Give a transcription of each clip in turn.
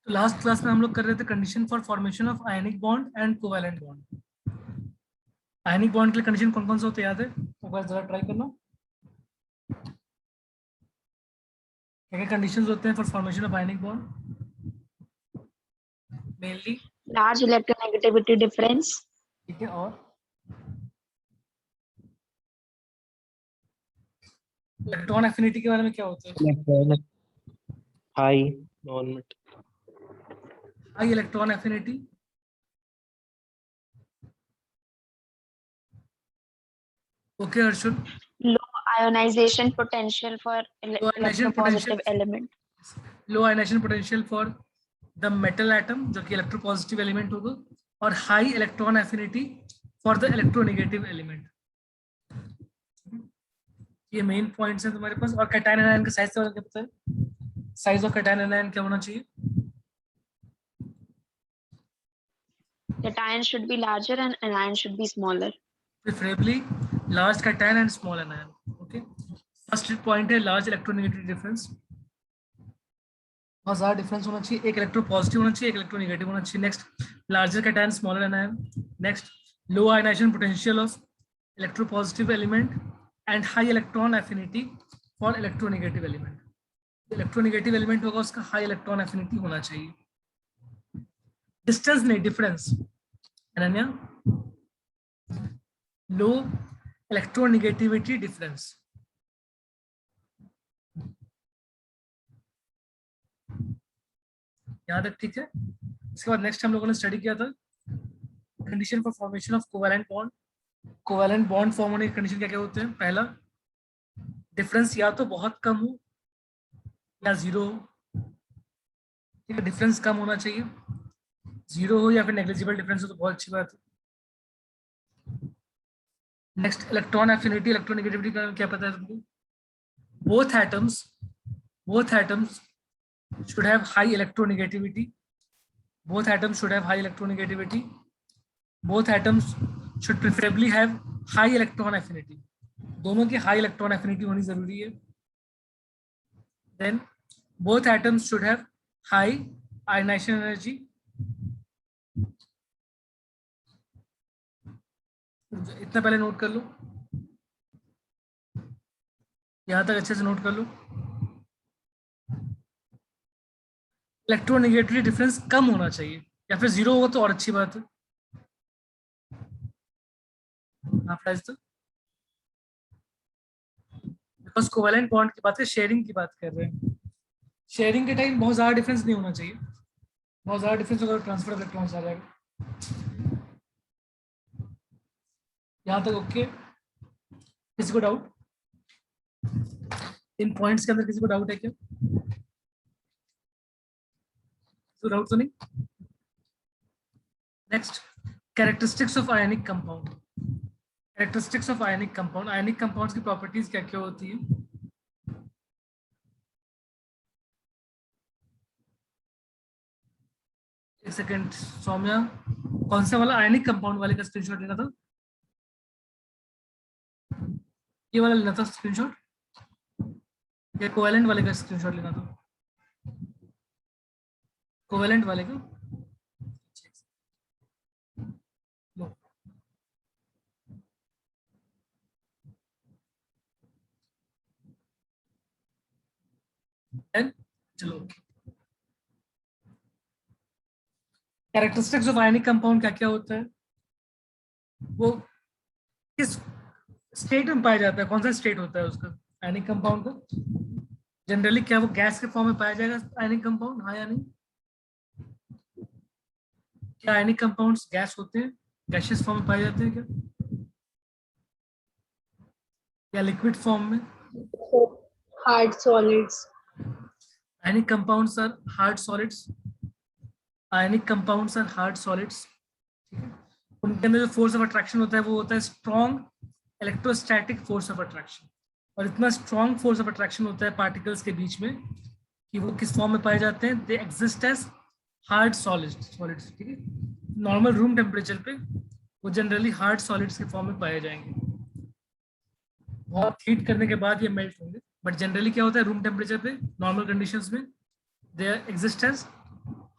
Last class में हम लोग कर रहे थे condition for formation of ionic bond and covalent bond. Ionic bond के लिए कंडीशन कौन कौन से होते हैं याद है? एक बार जरा ट्राई करना, क्या क्या कंडीशंस होते हैं for formation of ionic bond mainly? large electronegativity difference, ठीक है, और इलेक्ट्रॉन एफिनिटी के बारे में क्या होता है? हाई नॉर्मेट high electron affinity, okay Harshul. low ionization potential for Low ionization electropositive potential. element, low ionization potential for the metal atom जो कि इलेक्ट्रोपॉजिटिव एलिमेंट होगा, और high electron affinity for the electronegative element. ये मेन पॉइंट्स हैं तुम्हारे पास। और cation anion का size क्या पता है? साइज ऑफ कैटायन एनायन क्या होना चाहिए? cation should be larger and anion should be smaller. Preferably large cation and small anion. Okay. First point है लार्ज इलेक्ट्रोनेगेटिव डिफरेंस। बहुत ज़्यादा डिफरेंस होना चाहिए, एक इलेक्ट्रो पॉजिटिव होना चाहिए, एक इलेक्ट्रो नेगेटिव होना चाहिए। Next, larger cation smaller anion. Next, low ionization potential of electropositive element and high electron affinity for electronegative element. Electronegative element होगा उसका हाई इलेक्ट्रॉन एफिनिटी होना चाहिए। डिस्टेंस नहीं, difference. Ananya, low electronegativity difference. यहाँ तक ठीक है। इसके बाद नेक्स्ट हम लोगों ने स्टडी किया था condition for formation of covalent bond. Covalent bond form होने की कंडीशन क्या क्या होते हैं? पहला, डिफरेंस या तो बहुत कम हो या जीरो हो। ठीक है, डिफरेंस कम होना चाहिए, जीरो हो या फिर नेग्लिजिबल डिफरेंस हो तो बहुत अच्छी बात है। नेक्स्ट, इलेक्ट्रॉन एफिनिटी, इलेक्ट्रोनेगेटिविटी का क्या पता है तुमको? Both atoms should have high electronegativity. Both atoms should have high electronegativity. Both atoms should preferably have high electron affinity. दोनों की high electron affinity होनी जरूरी है। Then both atoms should have high ionization energy. इतना पहले note कर लो, यहाँ तक अच्छे से नोट कर लो। इलेक्ट्रोनेगेटिविटी डिफरेंस कम होना चाहिए, या फिर जीरो होगा तो और अच्छी बात है। बिकॉज कोवैलेंट बॉन्ड की बात है, शेयरिंग की बात कर रहे हैं। शेयरिंग के टाइम बहुत ज़्यादा डिफरेंस नहीं होना चाहिए, बहुत ज़्यादा डिफरेंस होगा तो ट्रांसफर ऑफ इलेक्ट्रॉन्स आ जाएगा। यहाँ तक ओके? किसी को डाउट इन पॉइंट्स के अंदर? किसी को डाउट है क्या? तो डाउट तो नहीं। Next, characteristics of ionic compound. Characteristics of ionic compound, ionic compounds की प्रॉपर्टीज क्या क्या होती है? एक सेकेंड सौम्या, कौन सा वाला आयनिक कंपाउंड वाले का स्क्रीनशॉट लेना था? ये वाला लेना था स्क्रीनशॉट, या कोवैलेंट वाले का स्क्रीनशॉट लेना था? कोवैलेंट वाले का लो। चलो, कैरेक्टरिस्टिक्स ऑफ आयनिक कंपाउंड क्या क्या होता है? वो किस स्टेट में पाया जाता है, कौन सा स्टेट होता है उसका आयनिक कंपाउंड का? जनरली क्या वो गैस के फॉर्म में पाया जाएगा आयनिक कंपाउंड, हाँ या नहीं? क्या आयनिक कंपाउंड्स गैस होते हैं, गैसियस फॉर्म में पाए जाते हैं क्या, या लिक्विड फॉर्म में? Hard solids. Ionic compounds are hard solids. Ionic compounds are hard solids. ठीक है, उनके अंदर जो फोर्स ऑफ अट्रैक्शन होता है वो होता है strong electrostatic force of attraction. और इतना स्ट्रॉन्ग फोर्स ऑफ अट्रैक्शन होता है पार्टिकल्स के बीच में कि वो किस फॉर्म में पाए जाते हैं? They exist as hard solids. ठीक है, नॉर्मल रूम टेम्परेचर पे वो जनरली हार्ड सॉलिड्स के फॉर्म में पाए जाएंगे। बहुत हीट करने के बाद ये मेल्ट होंगे, बट जनरली क्या होता है रूम टेम्परेचर पे नॉर्मल कंडीशंस में they exist as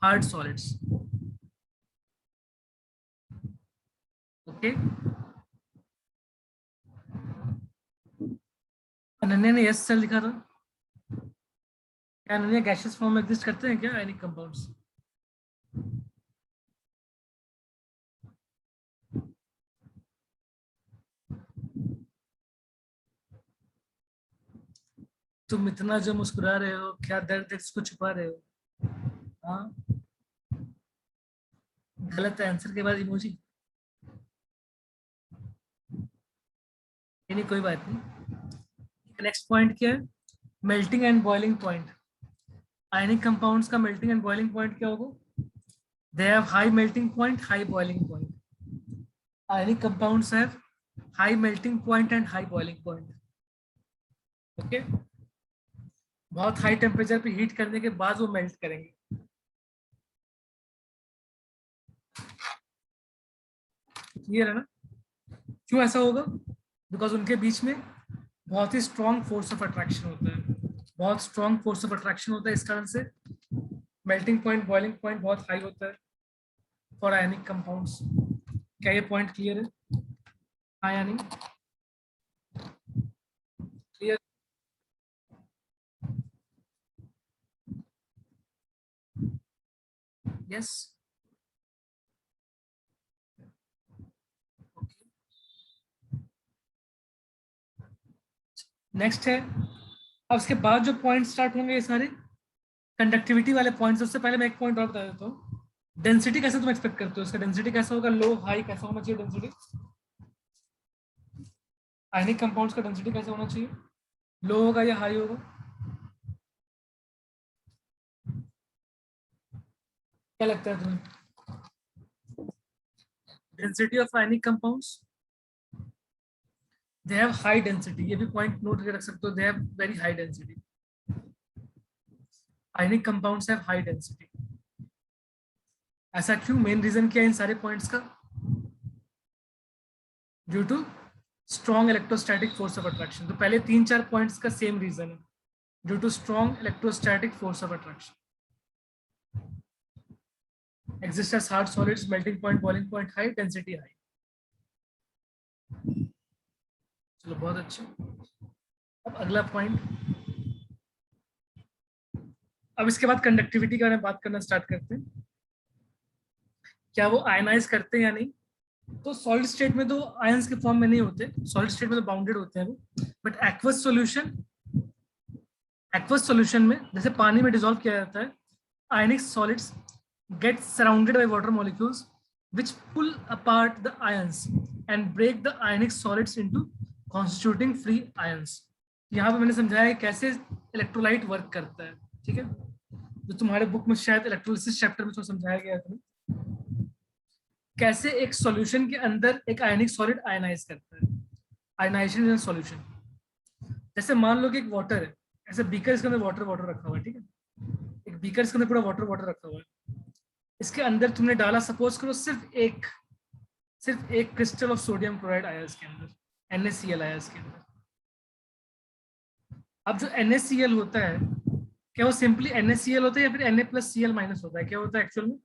hard solids. Okay, Ananya ने यस सर लिखा था। क्या अनन्या गैसियस फॉर्म में एग्जिस्ट करते हैं क्या आयनिक कंपाउंड्स? तुम इतना जो मुस्कुरा रहे हो, क्या दर्द है इसको छुपा रहे हो? हाँ, गलत आंसर के बाद इमोजी? नहीं, कोई बात नहीं। नेक्स्ट पॉइंट क्या है? Melting and boiling point. Ionic compounds का मेल्टिंग एंड बॉइलिंग पॉइंट क्या होगा? They have high melting point, high boiling point. Ionic compounds have high melting point and high boiling point. Okay, बहुत high temperature पे heat करने के बाद वो melt करेंगे। क्लियर है ना? क्यों ऐसा होगा? बिकॉज उनके बीच में बहुत ही स्ट्रॉन्ग फोर्स ऑफ अट्रैक्शन होता है, बहुत स्ट्रॉन्ग फोर्स ऑफ अट्रैक्शन होता है। इस कारण से मेल्टिंग पॉइंट, बॉइलिंग पॉइंट बहुत हाई होता है फॉर आयनिक कंपाउंड्स। क्या ये पॉइंट क्लियर है? हाँ या नहीं? क्लियर? यस? नेक्स्ट है, अब इसके बाद जो पॉइंट स्टार्ट होंगे ये सारे कंडक्टिविटी वाले पॉइंट्स। उससे पहले मैं एक पॉइंट और बता देता हूँ। डेंसिटी कैसे तुम एक्सपेक्ट करते हो? इसका डेंसिटी कैसा होगा? लो, हाई कैसा होना चाहिए डेंसिटी? आयनिक कंपाउंड्स का डेंसिटी कैसा होना चाहिए? लो होगा या हाई होगा? क्या लगता है तुम्हें? Density of ionic compounds, they have high density. ये भी पॉइंट नोट करके रख सकते हो, they have very high density. Ionic compounds have high density. ऐसा क्यों? मेन रीजन क्या है इन सारे पॉइंट्स का? Due to strong electrostatic force of attraction. तो पहले 3-4 पॉइंट्स का सेम रीजन है, due to strong electrostatic force of attraction. Exist as hard solids, melting point, boiling point high, density high. चलो बहुत अच्छा। अब अगला पॉइंट, अब इसके बाद कंडक्टिविटी के बारे में बात करना स्टार्ट करते हैं। क्या वो आयनाइज करते हैं या नहीं? तो सॉलिड स्टेट में तो आयंस के फॉर्म में नहीं होते, सॉलिड स्टेट में तो बाउंडेड होते हैं वो। बट एक्वस सॉल्यूशन में जैसे पानी में डिसॉल्व किया जाता है, आयनिक solids get surrounded by water molecules which pull apart the ions and break the ionic solids into constituting free ions. यहाँ पे मैंने समझाया है कैसे इलेक्ट्रोलाइट वर्क करता है, ठीक है? जो तुम्हारे बुक में शायद इलेक्ट्रोलिसिस चैप्टर में समझाया गया है तुम्हें, कैसे एक सॉल्यूशन के अंदर एक आयनिक सॉलिड आयनाइज करता है। Ionisation in solution. जैसे मान लो कि एक वाटर है, ऐसे बीकर इसके अंदर वाटर रखा हुआ है, ठीक है? एक बीकर इसके अंदर पूरा वाटर रखा हुआ है। इसके अंदर तुमने डाला, सपोज करो सिर्फ एक क्रिस्टल ऑफ सोडियम क्लोराइड आया इसके अंदर, NaCl आया इसके अंदर। अब जो NaCl होता है, क्या वो सिंपली NaCl होता है या फिर Na+Cl- होता है? क्या होता है एक्चुअल में?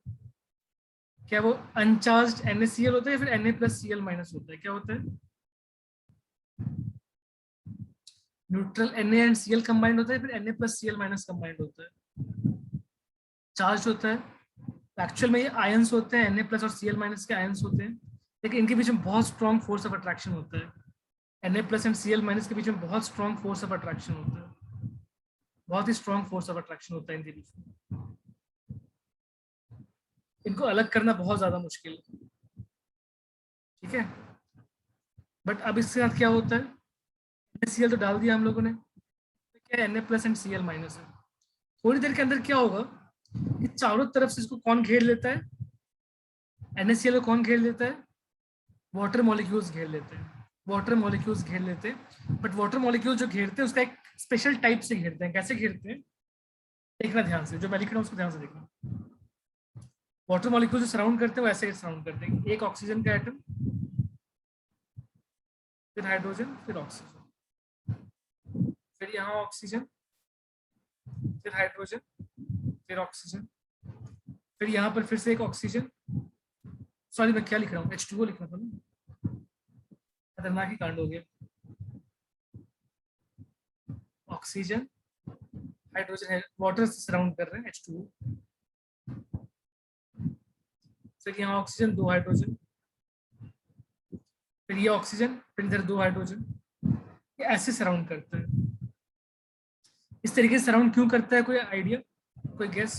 क्या वो अनचार्ज्ड NaCl होता है या फिर Na+Cl- होता है? क्या होता है? Neutral Na and Cl combined होता है, फिर Na+Cl- कंबाइंड होता है, चार्ज होता है। एक्चुअल में ये आयंस होते हैं, Na+ और Cl- के आयंस होते हैं, लेकिन इनके बीच में बहुत स्ट्रॉन्ग फोर्स ऑफ अट्रैक्शन होता है। Na+ एंड Cl- के बीच में बहुत स्ट्रॉन्ग फोर्स ऑफ अट्रैक्शन होता है, बहुत ही स्ट्रॉन्ग फोर्स ऑफ अट्रैक्शन होता है इनके बीच में। इनको अलग करना बहुत ज्यादा मुश्किल है, ठीक है? बट अब इसके साथ क्या होता है? NaCl तो डाल दिया हम लोगों ने, तो क्या Na+ एंड Cl- है। थोड़ी देर के अंदर क्या होगा कि चारों तरफ से इसको कौन घेर लेता है? NaCl को कौन घेर लेता है? वाटर मॉलिक्यूल्स घेर लेते हैं, वाटर मॉलिक्यूल्स घेर लेते हैं। बट वाटर मॉलिक्यूल जो घेरते हैं उसका एक स्पेशल टाइप से घेरते हैं। कैसे घेरते हैं देखना ध्यान से, जो मैं लिख रहा हूँ उसको ध्यान से देखना। वाटर मॉलिक्यूल जो सराउंड करते हैं वो ऐसे सराउंड करते हैं, एक ऑक्सीजन का एटम, फिर हाइड्रोजन, फिर ऑक्सीजन, फिर यहाँ ऑक्सीजन, फिर हाइड्रोजन, फिर ऑक्सीजन, फिर यहाँ पर फिर से एक ऑक्सीजन, सॉरी मैं क्या लिख रहा हूँ, H2O लिख रहा था ना, खतरनाक ही कांड हो गया। ऑक्सीजन, हाइड्रोजन है, वाटर से सराउंड कर रहे हैं H2O। फिर यहाँ ऑक्सीजन, 2 हाइड्रोजन, फिर ये ऑक्सीजन, फिर इधर 2 हाइड्रोजन, ये ऐसे सराउंड करता है। इस तरीके से सराउंड क्यों करता है, कोई आइडिया, कोई गेस?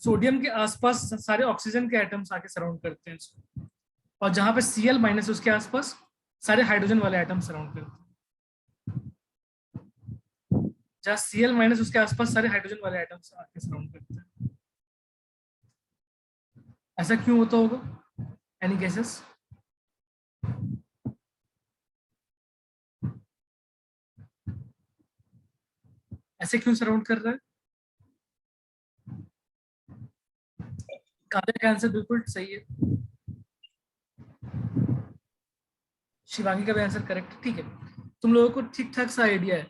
सोडियम के आसपास सारे ऑक्सीजन के एटम्स आके सराउंड करते हैं इसको, और जहां पे Cl- उसके आसपास सारे हाइड्रोजन वाले एटम सराउंड करते हैं। जहां Cl- उसके आसपास सारे हाइड्रोजन वाले एटम्स आके सराउंड करते हैं। ऐसा क्यों होता होगा? Any guesses? ऐसे क्यों सराउंड कर रहा है? काव्या का आंसर बिल्कुल सही है, शिवांगी का भी आंसर करेक्ट। ठीक है, तुम लोगों को ठीक ठाक सा आइडिया है।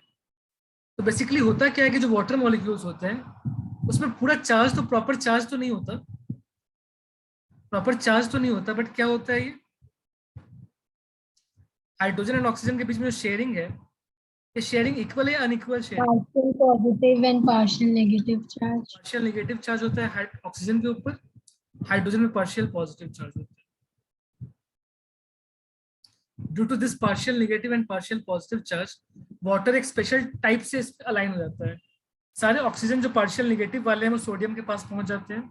तो बेसिकली होता क्या है कि जो वाटर मॉलिक्यूल्स होते हैं उसमें पूरा चार्ज तो, प्रॉपर चार्ज तो नहीं होता, बट क्या होता है, ये हाइड्रोजन एंड ऑक्सीजन के बीच में जो शेयरिंग है, ये शेयरिंग इक्वल है या unequal sharing? Partial positive and partial negative charge. Partial negative charge होता है ऑक्सीजन के ऊपर, हाइड्रोजन में पार्शियल पॉजिटिव चार्ज होता है। Due to this partial negative and partial positive charge, water एक स्पेशल टाइप से अलाइन हो जाता है। सारे ऑक्सीजन जो पार्शियल नेगेटिव वाले हैं वो सोडियम के पास पहुंच जाते हैं,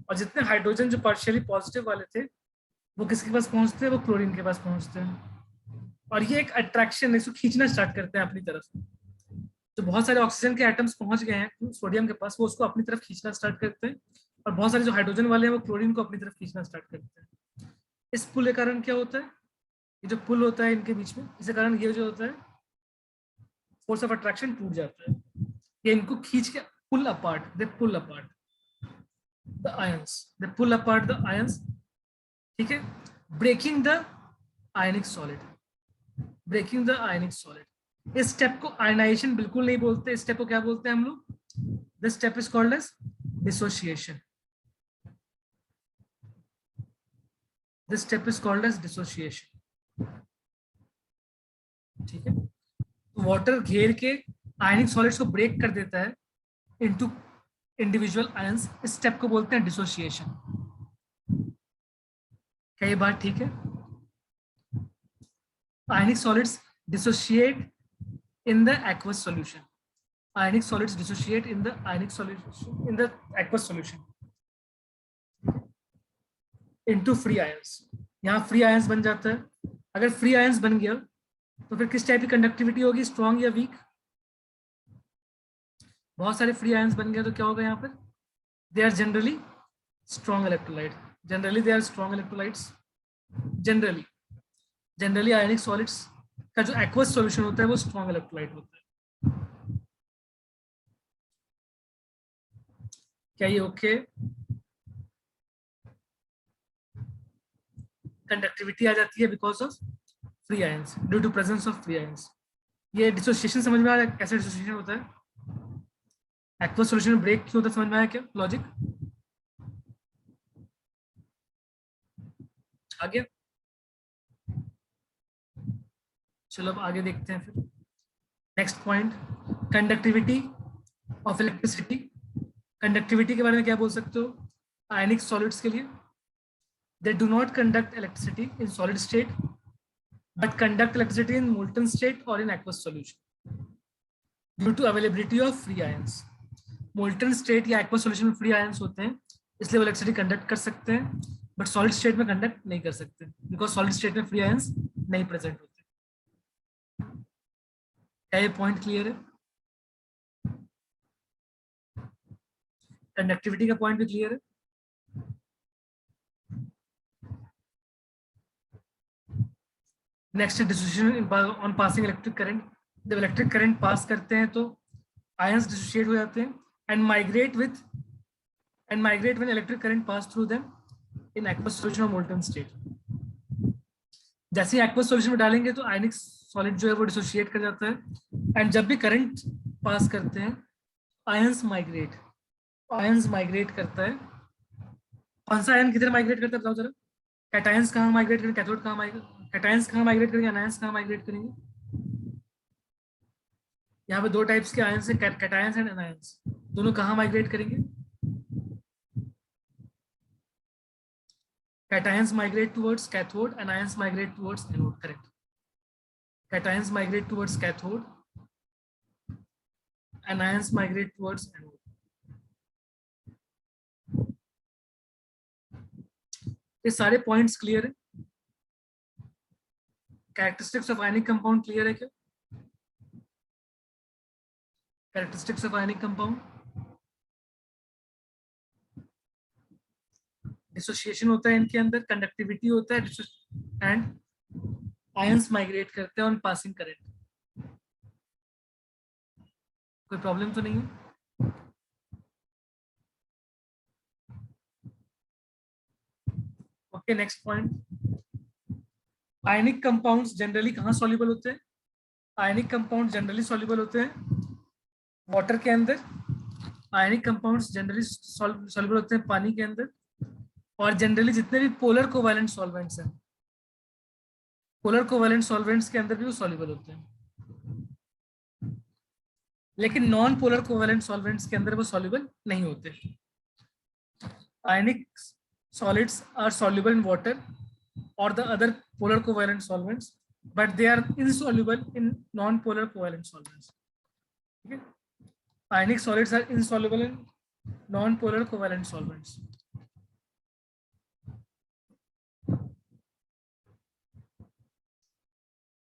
और जितने हाइड्रोजन जो पार्शियली पॉजिटिव वाले थे वो किसके पास पहुंचते हैं, वो क्लोरीन के पास पहुंचते हैं। और ये एक अट्रैक्शन, इसको खींचना स्टार्ट करते हैं अपनी तरफ। तो बहुत सारे ऑक्सीजन के एटम्स पहुंच गए हैं सोडियम के पास, वो उसको अपनी तरफ खींचना स्टार्ट करते हैं, और बहुत सारे जो हाइड्रोजन वाले हैं वो क्लोरीन को अपनी तरफ खींचना स्टार्ट करते हैं। इस पुल के कारण क्या होता है, ये जो पुल होता है इनके बीच में, इसके कारण ये जो होता है फोर्स ऑफ अट्रैक्शन टूट जाता है, ये इनको खींच के pull apart, they pull apart the ions, they pull apart the ions. ठीक है, breaking the ionic solid, breaking the ionic solid. इस स्टेप को आयनाइजेशन बिल्कुल नहीं बोलते, इस स्टेप को क्या बोलते हैं हम लोग? This step is called as dissociation. This step is called as dissociation. ठीक है, वाटर घेर के आयनिक सॉलिड्स को ब्रेक कर देता है इनटू इंडिविजुअल आयंस, इस स्टेप को बोलते हैं डिसोसिएशन। क्या ये बात ठीक है? Ionic solids dissociate in the aqueous solution. Ionic solids dissociate in the ionic solution, in the aqueous solution into free ions. यहाँ free ions बन जाता है। अगर free ions बन गया तो फिर किस टाइप की कंडक्टिविटी होगी, स्ट्रॉन्ग या वीक? बहुत सारे free ions बन गए तो क्या होगा यहाँ पर? They are generally strong electrolyte. Generally they are strong electrolytes. Generally ionic solids का जो एक्वस सॉल्यूशन होता है वो स्ट्रॉन्ग इलेक्ट्रोलाइट होता है। क्या ये ओके? कंडक्टिविटी आ जाती है because of free ions, due to presence of free ions. ये डिसोसिएशन समझ में आ रहा है, कैसे डिसोसिएशन होता है? एक्वस सॉल्यूशन ब्रेक क्यों होता है, समझ में आया क्या लॉजिक? आ गया? चलो अब आगे देखते हैं फिर। Next point, conductivity of electricity. Conductivity के बारे में क्या बोल सकते हो आयनिक सॉलिड्स के लिए? They do not conduct electricity in solid state but conduct electricity in molten state और in aqueous solution due to availability of free ions. Molten state या एक्वस सॉल्यूशन में फ्री आयंस होते हैं, इसलिए वो इलेक्ट्रिसिटी कंडक्ट कर सकते हैं, बट सॉलिड स्टेट में कंडक्ट नहीं कर सकते बिकॉज सॉलिड स्टेट में फ्री आयंस नहीं प्रेजेंट होते। क्या ये पॉइंट क्लियर है? कंडक्टिविटी का पॉइंट भी क्लियर है? Next dissociation on passing electric current. जब इलेक्ट्रिक करंट पास करते हैं तो आयंस डिसोसिएट हो जाते हैं and migrate when electric current pass through them in aqueous solution और मोल्टन स्टेट। जैसे ही एक्वस सॉल्यूशन में डालेंगे तो आयनिक सॉलिड जो है वो डिसोसिएट कर जाता है, एंड जब भी करंट पास करते हैं आयंस माइग्रेट करता है। कौन सा आयन किधर माइग्रेट करता है बताओ जरा। कैटायंस कहाँ माइग्रेट करेंगे, कैथोड कहाँ माइग्रेट, कैटायंस कहाँ माइग्रेट करेंगे, अनायंस कहाँ माइग्रेट करेंगे। यहाँ पे दो टाइप्स के आयंस है, कैटायंस एंड अनायंस, दोनों कहाँ माइग्रेट करेंगे। Cations migrate towards cathode, anions migrate towards anode. Correct. Cations migrate towards cathode, anions migrate towards anode. ये सारे पॉइंट्स क्लियर है। Characteristics of ionic compound clear है क्या? Characteristics of ionic compound, dissociation होता है इनके अंदर, कंडक्टिविटी होता है एंड आयंस माइग्रेट करते हैं ऑन पासिंग करंट। कोई प्रॉब्लम तो नहीं है? Okay, next point. Ionic compounds generally कहाँ सॉल्युबल होते हैं? आयनिक कंपाउंड जनरली सॉल्युबल होते हैं वाटर के अंदर। आयनिक कंपाउंड्स जनरली सॉल्युबल होते हैं पानी के अंदर। और जनरली जितने भी पोलर कोवैलेंट सॉल्वेंट्स हैं, पोलर कोवैलेंट सॉल्वेंट्स के अंदर भी वो सॉल्युबल होते हैं। लेकिन नॉन पोलर कोवैलेंट सॉल्वेंट्स के अंदर वो सॉल्युबल नहीं होते। आयनिक solids are soluble in water or the other polar covalent solvents, but they are insoluble in non-polar covalent solvents. Okay? Ionic solids are insoluble in non-polar covalent solvents.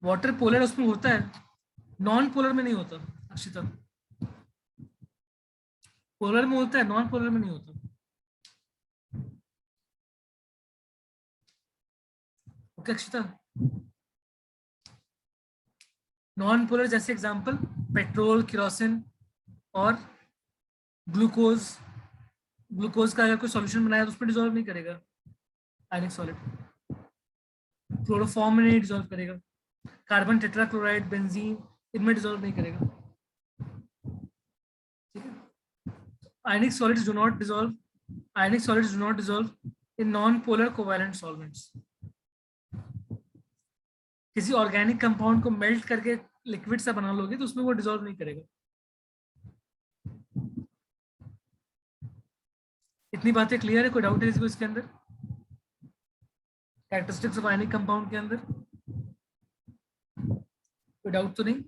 Water polar उसमें होता है, non polar में नहीं होता। Akshita, polar में होता है, non polar में नहीं होता। ओके अक्षिता, नॉन पोलर जैसे एग्जांपल पेट्रोल, केरोसिन और ग्लूकोज। ग्लूकोज का अगर कोई सॉल्यूशन बनाया तो उस पर डिसॉल्व नहीं करेगा आयनिक सॉलिड, क्लोरोफॉर्म में नहीं डिसॉल्व करेगा, कार्बन टेट्राक्लोराइड, बेंजीन, इनमें डिसॉल्व नहीं करेगा। ठीक है, आयनिक solids do not dissolve, ionic solids do not dissolve in non polar covalent solvents. किसी ऑर्गेनिक कंपाउंड को मेल्ट करके लिक्विड से बना लोगे तो उसमें वो डिसॉल्व नहीं करेगा। इतनी बातें क्लियर है? कोई डाउट है इसको इसके अंदर, कैरेक्टरिस्टिक्स ऑफ आयनिक कंपाउंड के अंदर? कोई डाउट तो नहीं?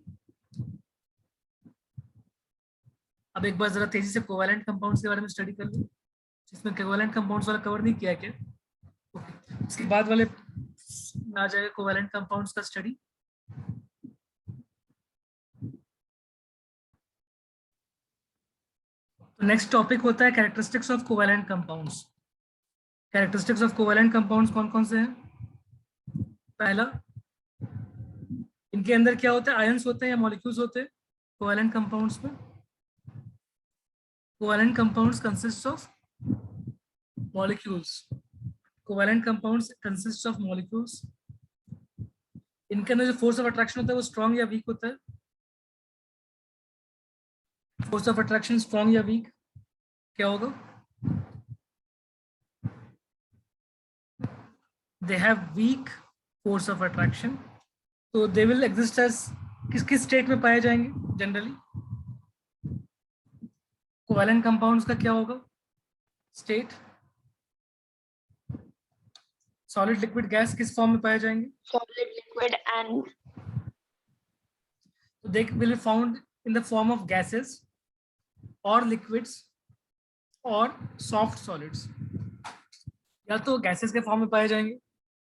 अब एक बार जरा तेजी से कोवैलेंट कंपाउंड्स के बारे में स्टडी कर लो, जिसमें कोवैलेंट कंपाउंड्स वाला कवर नहीं किया क्या? ओके, इसके बाद वाले आ जाएगा कोवैलेंट कंपाउंड्स का स्टडी। तो नेक्स्ट टॉपिक होता है characteristics of covalent compounds. Characteristics of covalent compounds कौन कौन से हैं? पहला, इनके अंदर क्या होता है, आयंस होते हैं या मॉलिक्यूल्स होते हैं कोवैलेंट कंपाउंड्स में? Covalent compounds consist of molecules. Covalent compounds consist of molecules. इनके अंदर जो फोर्स ऑफ अट्रैक्शन होता है वो स्ट्रॉन्ग या वीक होता है? फोर्स ऑफ अट्रैक्शन स्ट्रॉन्ग या वीक क्या होगा? They have weak force of attraction, तो दे विल एग्जिस्ट एज किस स्टेट में पाए जाएंगे जनरली? कोवैलेंट कंपाउंड्स का क्या होगा स्टेट? सॉलिड, लिक्विड, गैस, किस फॉर्म में पाए जाएंगे? Solid, liquid, and They will be found in the form of gases or liquids or soft solids. या तो गैसेस के फॉर्म में पाए जाएंगे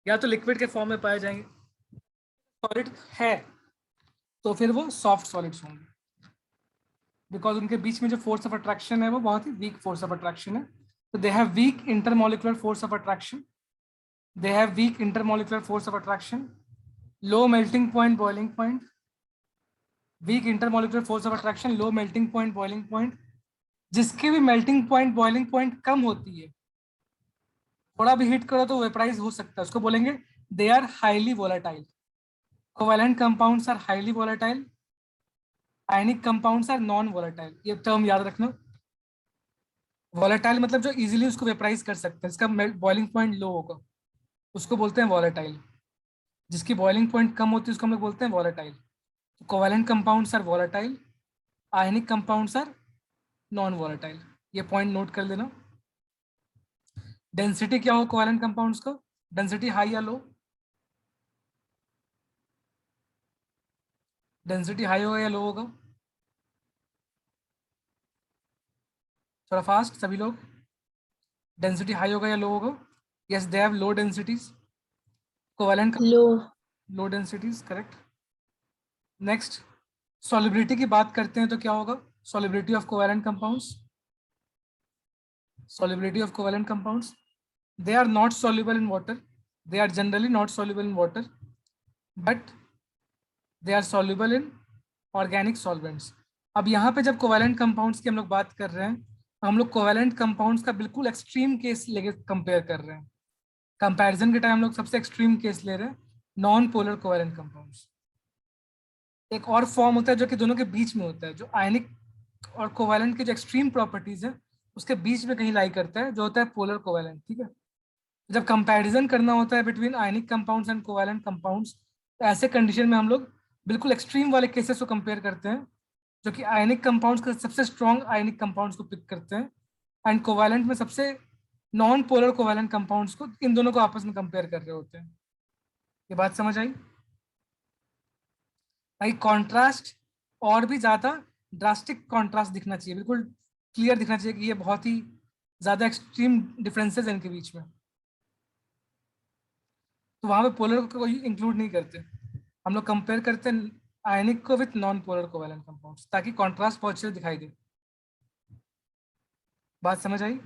या तो लिक्विड के फॉर्म में पाए जाएंगे। सॉलिड है तो फिर वो सॉफ्ट सॉलिड्स होंगे, बिकॉज उनके बीच में जो फोर्स ऑफ अट्रैक्शन है वो बहुत ही वीक फोर्स ऑफ अट्रैक्शन है। तो they have week intermolecular force of attraction, they have weak intermolecular force of attraction, low melting point, boiling point, weak intermolecular force of attraction, low melting point, boiling point। जिसके भी melting point, boiling point कम होती है, थोड़ा भी heat करो तो vaporise हो सकता है, उसको बोलेंगे they are highly volatile। Covalent compounds are highly volatile ionic compounds are non volatile, ये टर्म याद रखना। वोलेटाइल मतलब जो इजीली उसको वेपराइज कर सकते हैं, इसका बॉइलिंग पॉइंट लो होगा, उसको बोलते हैं वोलेटाइल। जिसकी बॉइलिंग पॉइंट कम होती है उसको हम लोग बोलते हैं volatile. Covalent compounds are volatile, ionic compounds are non volatile, ये पॉइंट नोट कर लेना। डेंसिटी क्या हो कोवेलेंट कंपाउंड्स का, डेंसिटी हाई या लो, डेंसिटी हाई होगा या लो होगा, थोड़ा फास्ट सभी लोग, डेंसिटी हाई होगा या लो होगा? Yes, they have low densities, covalent Low. Low densities, correct. Next, solubility की बात करते हैं तो क्या होगा, solubility of covalent compounds, solubility of covalent compounds, they are not soluble in water, they are generally not soluble in water, but they are soluble in organic solvents. अब यहाँ पे जब कोवेलेंट कंपाउंड्स की हम लोग बात कर रहे हैं तो हम लोग कोवेलेंट कंपाउंड्स का बिल्कुल एक्सट्रीम केस लेके कंपेयर कर रहे हैं। कंपैरिजन के टाइम हम लोग सबसे एक्सट्रीम केस ले रहे हैं, नॉन पोलर कोवेलेंट कंपाउंड्स। एक और फॉर्म होता है जो कि दोनों के बीच में होता है, जो आयनिक और कोवेलेंट की जो एक्सट्रीम प्रॉपर्टीज है उसके बीच में कहीं लाई करता है, जो होता है पोलर कोवेलेंट, ठीक है। जब कंपैरिजन करना होता है between ionic compounds and covalent compounds, तो ऐसे कंडीशन में हम लोग बिल्कुल एक्सट्रीम वाले केसेस को कंपेयर करते हैं, जो कि आयनिक कंपाउंड्स के सबसे स्ट्रॉन्ग आयनिक कंपाउंड्स को पिक करते हैं, एंड कोवेलेंट में सबसे नॉन पोलर कोवेलेंट कंपाउंड्स को, इन दोनों को आपस में कंपेयर कर रहे होते हैं। ये बात समझ आई? ताकि कॉन्ट्रास्ट और भी ज्यादा ड्रास्टिक कॉन्ट्रास्ट दिखना चाहिए, बिल्कुल क्लियर दिखना चाहिए कि ये बहुत ही ज्यादा एक्सट्रीम डिफरेंसेस हैं इनके बीच में, तो वहां पे पोलर को कोई इंक्लूड नहीं करते, हम लोग कंपेयर करते हैं आयनिक को with non polar covalent compounds, ताकि कॉन्ट्रास्ट बहुत अच्छे से दिखाई दे। बात समझ आई?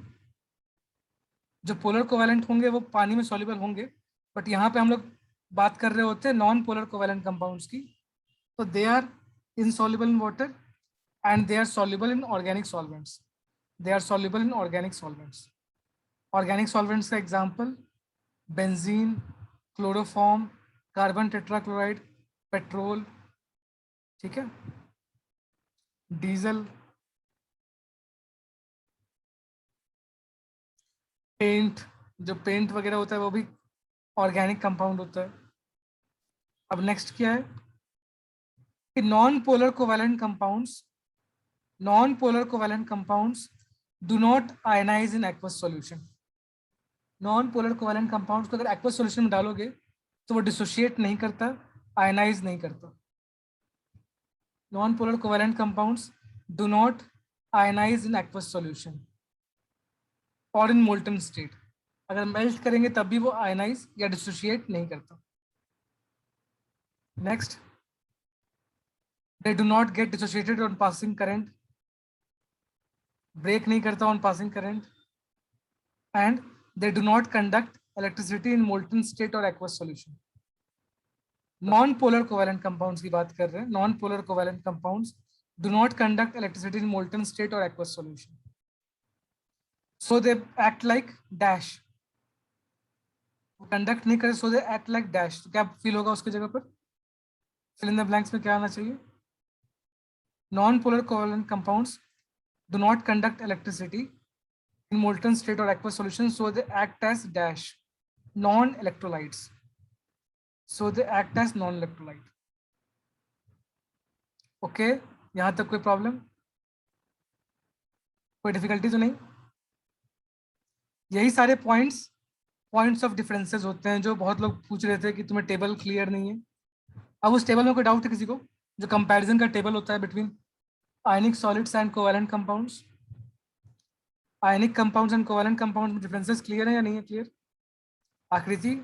जो पोलर कोवेलेंट होंगे वो पानी में सॉल्युबल होंगे, बट यहाँ पे हम लोग बात कर रहे होते हैं नॉन पोलर कोवेलेंट कंपाउंड्स की, तो they are insoluble in water and they are soluble in organic solvents. They are soluble in organic solvents. Organic solvents का example benzene, chloroform, carbon tetrachloride, petrol, ठीक है, डीजल, पेंट, जो paint वगैरह होता है वो भी ऑर्गेनिक कंपाउंड होता है। अब नेक्स्ट क्या है कि non polar covalent compounds do not ionise in aqueous solution. Non polar covalent compounds को अगर एक्वस सॉल्यूशन में डालोगे तो वो डिसोशिएट नहीं करता, आयनाइज नहीं करता। Non polar covalent compounds do not ionise in aqueous solution और इन मोल्टन स्टेट, अगर मेल्ट करेंगे तब भी वो आयनाइज या डिसोशिएट नहीं करता। Next, they do not get dissociated on passing current, break नहीं करता on passing current, and they do not conduct electricity in molten state or aqueous solution. Non polar covalent compounds की बात कर रहे हैं, non polar covalent compounds do not conduct electricity in molten state or aqueous solution, so they act like dash. Conduct नहीं करे, so they act like dash, तो क्या feel होगा उसकी जगह पर? fill in the blanks में क्या आना चाहिए? Non polar covalent compounds do not conduct electricity in molten state or aqueous solution, so they act as dash, non-electrolytes, so they act as non-electrolyte. Okay, यहां तक कोई प्रॉब्लम, कोई difficulty तो नहीं? यही सारे पॉइंट्स ऑफ डिफरेंसेस होते हैं जो बहुत लोग पूछ रहे थे कि तुम्हें टेबल क्लियर नहीं है। अब उस टेबल में कोई डाउट है किसी को, जो कंपैरिजन का टेबल होता है between ionic solids and covalent compounds? Ionic compounds and covalent compounds में डिफरेंसेस क्लियर है या नहीं है? क्लियर? आकृति,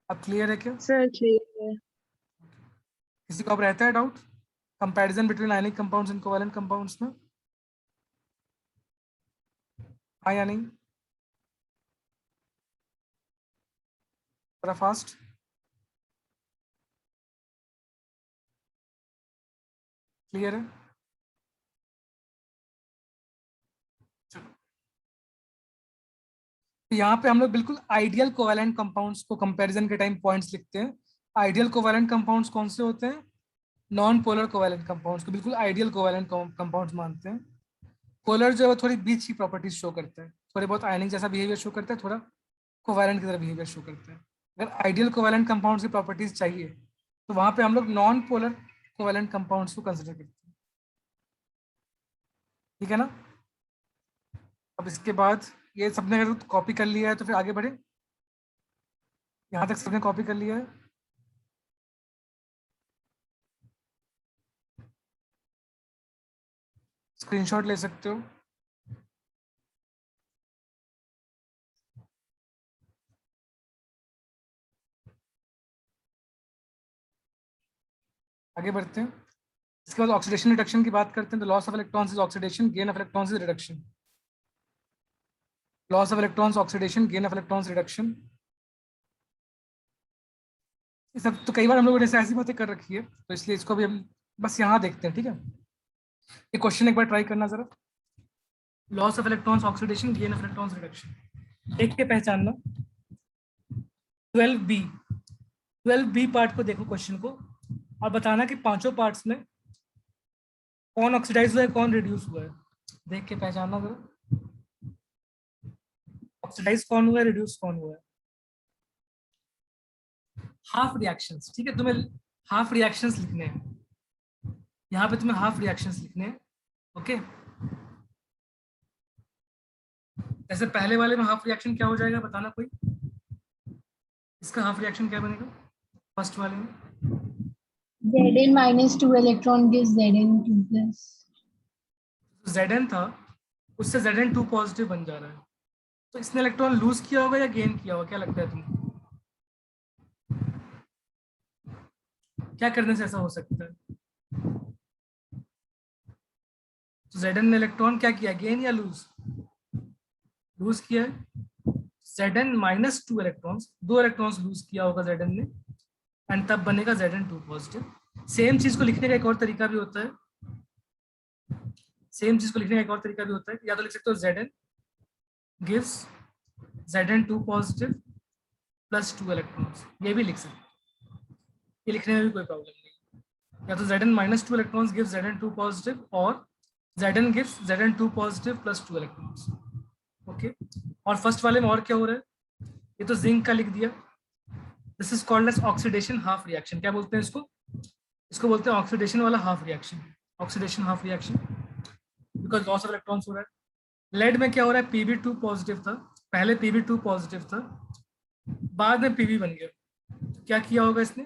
अब क्लियर है क्या? Sir, clear. किसी को अब रहता है doubt comparison between ionic compounds and covalent compounds में? हाँ या नहीं? थोड़ा फास्ट, क्लियर है? तो यहाँ पे हम लोग बिल्कुल आइडियल कोवेलेंट कंपाउंड्स को कंपैरिजन के टाइम पॉइंट्स लिखते हैं आइडियल कोवैलेंट कंपाउंड्स कौन से होते हैं? नॉन पोलर कोवैलेंट कंपाउंड्स को बिल्कुल आइडियल कोवैलेंट कंपाउंड्स मानते हैं। पोलर जो है वो थोड़ी बीच की प्रॉपर्टीज शो करता है, थोड़े बहुत आयनिक जैसा बिहेवियर शो करता है, थोड़ा कोवैलेंट की तरह बिहेवियर शो करता है। अगर आइडियल कोवैलेंट कंपाउंड्स की प्रॉपर्टीज चाहिए तो वहां पे हम लोग नॉन पोलर कोवैलेंट कंपाउंड्स को कंसिडर करते हैं। ठीक है ना? अब इसके बाद ये सबने अगर कॉपी कर लिया है तो फिर आगे बढ़े। यहाँ तक सबने कॉपी कर लिया है? स्क्रीनशॉट ले सकते हो। आगे बढ़ते हैं। इसके बाद ऑक्सीडेशन रिडक्शन की बात करते हैं। तो loss of electrons is oxidation, gain of electrons is reduction. Loss of electrons oxidation, gain of electrons reduction. ये सब तो कई बार हम लोगों ने ऐसी बातें कर रखी है, तो इसलिए इसको भी हम बस यहाँ देखते हैं। ठीक है, ये क्वेश्चन एक बार ट्राई करना जरा। Loss of electrons oxidation, gain of electrons reduction देख के पहचानना। 12B 12B पार्ट को देखो क्वेश्चन को, और बताना कि पांचों पार्ट्स में कौन ऑक्सीडाइज हुआ है, कौन रिड्यूस हुआ है। देख के पहचानना जरा, ऑक्सीडाइज कौन हुआ है, रिड्यूस कौन हुआ है। हाफ रिएक्शंस, ठीक है, तुम्हें हाफ रिएक्शंस लिखने हैं। यहाँ पे तुम्हें हाफ रिएक्शंस लिखने हैं। ओके, जैसे पहले वाले में हाफ रिएक्शन क्या हो जाएगा, बताना कोई। इसका हाफ रिएक्शन क्या बनेगा फर्स्ट वाले में? Zn minus 2 electron gives Zn 2 plus. Zn था, उससे Zn2 पॉजिटिव बन जा रहा है, तो इसने इलेक्ट्रॉन लूज किया होगा या गेन किया होगा, क्या लगता है तुमको? क्या करने से ऐसा हो सकता है? तो Zn ने इलेक्ट्रॉन क्या किया, गेन या लूज? लूज किया है। Zn minus 2 electrons, 2 electrons loose किया होगा Zn ने, एंड तब बनेगा Zn2 पॉजिटिव। सेम चीज को लिखने का एक और तरीका भी होता है। सेम चीज को लिखने का एक और तरीका भी होता है, या तो लिख सकते हो Zn gives Zn2 positive plus 2 electrons, ये भी लिख सकते हो, ये लिखने में भी कोई प्रॉब्लम नहीं। या तो Zn minus 2 electrons gives Zn2 positive, और Zn gives Zn2 positive plus 2 electrons. Okay, और फर्स्ट वाले में और क्या हो रहा है, ये तो जिंक का लिख दिया। This is called as oxidation half reaction. क्या बोलते हैं इसको? इसको बोलते हैं ऑक्सीडेशन वाला half reaction, oxidation half reaction, because loss of electrons हो रहा है। लेड में क्या हो रहा है, Pb2 पॉजिटिव था, पहले Pb2 पॉजिटिव था, बाद में Pb बन गया। क्या किया होगा इसने,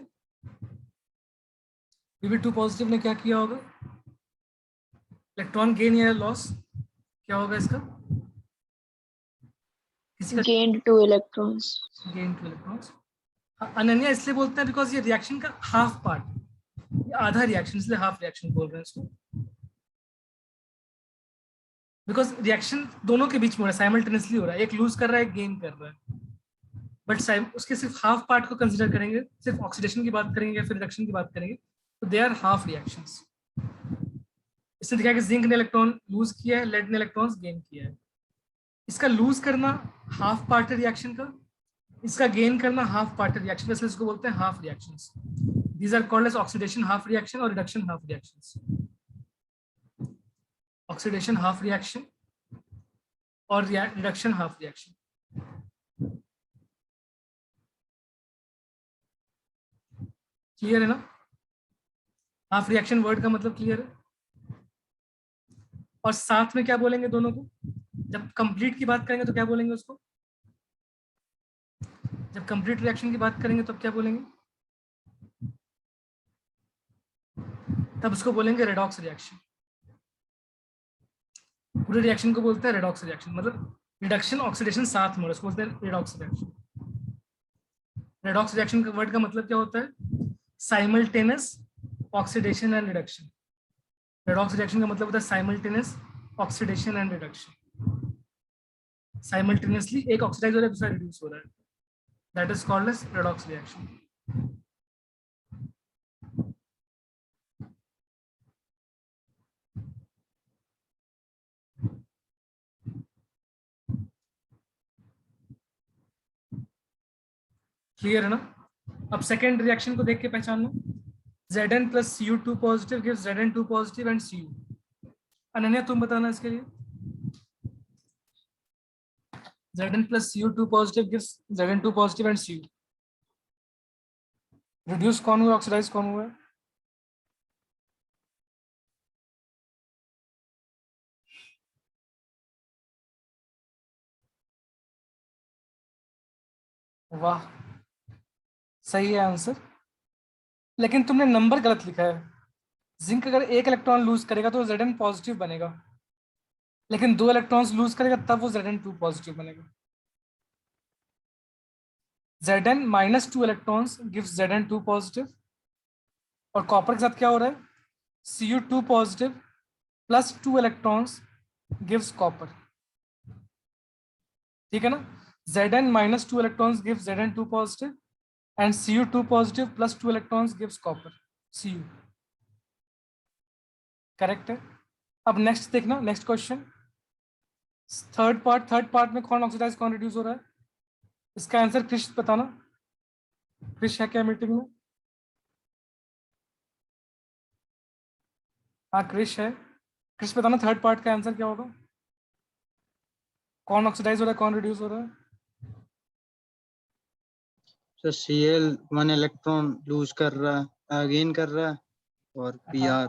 Pb2 पॉजिटिव ने क्या किया होगा, इलेक्ट्रॉन गेन या लॉस, क्या होगा इसका? किसी का gained 2 electrons. Gain 2 electrons. Ananya इसलिए बोलते हैं बिकॉज ये रिएक्शन का हाफ पार्ट, ये आधा रिएक्शन, इसलिए हाफ रिएक्शन बोल रहे हैं इसको। बिकॉज रिएक्शन दोनों के बीच में हो रहा है, साइमल्टेनियसली हो रहा है, एक लूज कर रहा है, एक गेन कर रहा है, बट उसके सिर्फ हाफ पार्ट को कंसिडर करेंगे, सिर्फ ऑक्सीडेशन की बात करेंगे या फिर रिडक्शन की बात करेंगे, तो दे आर हाफ रिएक्शंस। इसने दिखाया कि जिंक ने इलेक्ट्रॉन लूज किया है, लेड ने इलेक्ट्रॉन्स गेन किया है। इसका लूज करना हाफ पार्ट है रिएक्शन का, इसका गेन करना हाफ पार्ट है रिएक्शन का, इसलिए इसको बोलते हैं half reactions. These are called as oxidation half reaction और reduction half reactions. Oxidation half reaction और रिडक्शन हाफ रिएक्शन। क्लियर है ना? हाफ रिएक्शन वर्ड का मतलब क्लियर है? और साथ में क्या बोलेंगे दोनों को, जब कंप्लीट की बात करेंगे तो क्या बोलेंगे उसको, जब कंप्लीट रिएक्शन की बात करेंगे तब क्या बोलेंगे, तब उसको बोलेंगे रेडॉक्स रिएक्शन। पूरे रिएक्शन को बोलते हैं रेडॉक्स रिएक्शन, मतलब रिडक्शन ऑक्सीडेशन साथ में, उसको बोलते हैं रेडॉक्स रिएक्शन। रेडॉक्स रिएक्शन का वर्ड का मतलब क्या होता है, simultaneous oxidation and reduction. Redox reaction का मतलब होता है simultaneous oxidation and reduction. Simultaneously एक ऑक्सीडाइज हो रहा है, दूसरा रिड्यूस हो रहा है, that is called as redox reaction. Clear है ना? अब सेकेंड रिएक्शन को देख के पहचान लो। Zn plus Cu2 positive gives Zn2 positive and Cu. Ananya तुम बताना इसके लिए। Zn plus Cu2 positive gives Zn2 positive and Cu. Reduce कौन हुआ, ऑक्सीडाइज कौन हुआ? वाह, सही है आंसर, लेकिन तुमने नंबर गलत लिखा है। जिंक अगर एक इलेक्ट्रॉन लूज करेगा तो Zn पॉजिटिव बनेगा, लेकिन 2 इलेक्ट्रॉन्स लूज करेगा तब वो Zn2 पॉजिटिव बनेगा। Zn minus 2 electrons gives Zn2 positive, और कॉपर के साथ क्या हो रहा है? Cu2 positive plus 2 electrons gives copper, ठीक है ना? Zn minus 2 electrons gives Zn2 positive and Cu2 positive plus 2 electrons gives copper, Cu. Correct है। अब नेक्स्ट देखना, नेक्स्ट क्वेश्चन, थर्ड पार्ट में कौन ऑक्सीडाइज कौन रिड्यूस हो रहा है? इसका आंसर क्रिश बताना। क्रिश है क्या मीटिंग में? हाँ क्रिश है। क्रिश बताना थर्ड पार्ट का आंसर क्या होगा? कौन ऑक्सीडाइज हो रहा है, कौन रिड्यूस हो रहा है? Cl 1 इलेक्ट्रॉन लूज कर रहा है, गेन कर रहा है, और Pr